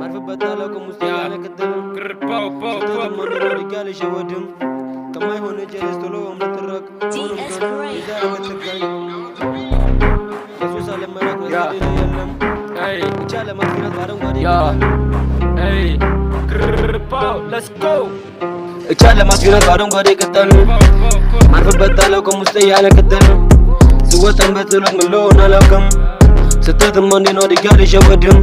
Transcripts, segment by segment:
ማርፍበታለው ከሙስቲ ያለከተለም ተተመረ ሪጋል ሸወድም ከማይ ሆነ ጀለስ ቶሎ ምትረክ ኢዛ አመተጋይ ኢየሱስ አለመራክ ወዲህ የለም አይ ይቻለ ማፍራት ባረንጓዴ አይ ክርፓው ሌትስ ጎ ይቻለ ማፍራት ባረንጓዴ ቅጠል ማርፍበታለው ከሙስቲ ያለከተለም ስወጣም በትሎት ምሎና አላውቅም ስተትም እንዴ ነው ሪጋል ሸወድም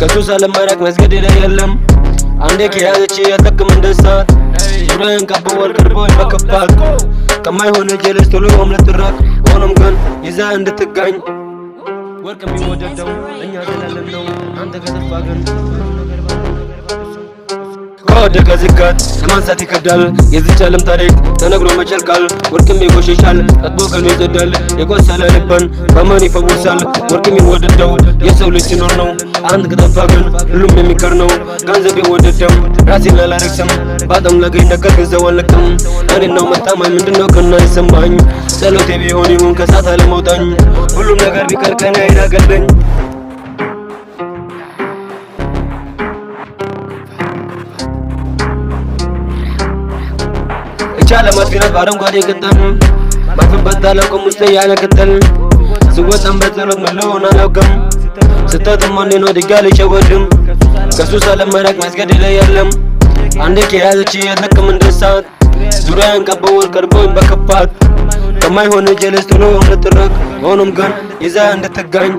ከሱስ አለመራክ መስገድ የለም አንዴ ከያዘች ያጠቅም እንደሳት ዙሪያን ቀበዋል ቅርቦኝ በከፋት ከማይሆን ጀለስ ቶሎ ምትራክ ሆኖም ግን ይዛ እንድትጋኝ ወርቅ የሚወደደው እኛ ዘላለም ነው አንተ ከጠፋ ግን ከወደቀ ዝጋት ለማንሳት ይከብዳል የዚች ዓለም ታሪክ ተነግሮ መጨልቃል ወርቅም ይጎሽሻል ጠጥቦ ቀኑ ይጸዳል የቆሰለ ልብን በማን ይፈውሳል ወርቅ የሚወደደው የሰው ልጅ ሲኖር ነው አንድ ከጠፋ ግን ሁሉም የሚቀር ነው ገንዘብ የወደደው ራሴን አላረክስም ባጣም ላገኝ ነገር ገንዘብ አልለቅም እኔናው መጣማኝ ምንድነው ከና ይሰማኝ ጸሎቴ ቢሆን ይሁን ከሳት አለመውጣኝ ሁሉም ነገር ቢቀር ከኔ አይናገለኝ ይቻለ ማጥፊናት ባረንጓዴ ቅጠል ማርፍበታለው ከሙስቲ ያለከተል ስወጣም በጸሎት ምለውን አላውቅም ስተትም አንዴ ነው ሪጋል ሸወድም ከሱስ አለመራክ መስገድ የለም አንዴ ከያዘች ያጠቅም እንደሳት ዙሪያን ቀበዋል ቅርቦኝ በከፋት ከማይሆን ጀለስ ቶሎ ምትረክ ሆኖም ግን ይዛ እንድትጋኝ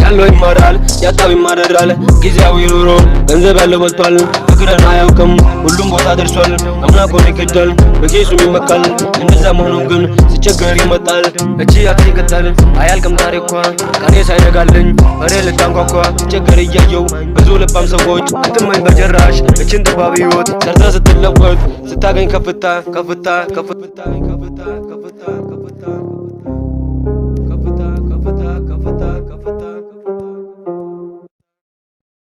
ያለው ይማራል ያጣው ይማረራል ጊዜያዊ ኑሮ ገንዘብ ያለው በልቷል ፍቅርን አያውቅም ሁሉም ቦታ ደርሷል አምላኩን ይከዳል በጌሱ ይመካል እንደዛ መሆኑን ግን ሲቸገር ይመጣል እቺ አትይቀጣል አያልቅም ታሪኳ ቀኔ ሳይነጋልኝ በሬ ልታንኳኳ ቸገር እያየው ብዙ ልባም ሰዎች አትመኝ በጀራሽ እችን ጥባብ ህይወት ሰርታ ስትለወጥ ስታገኝ ከፍታ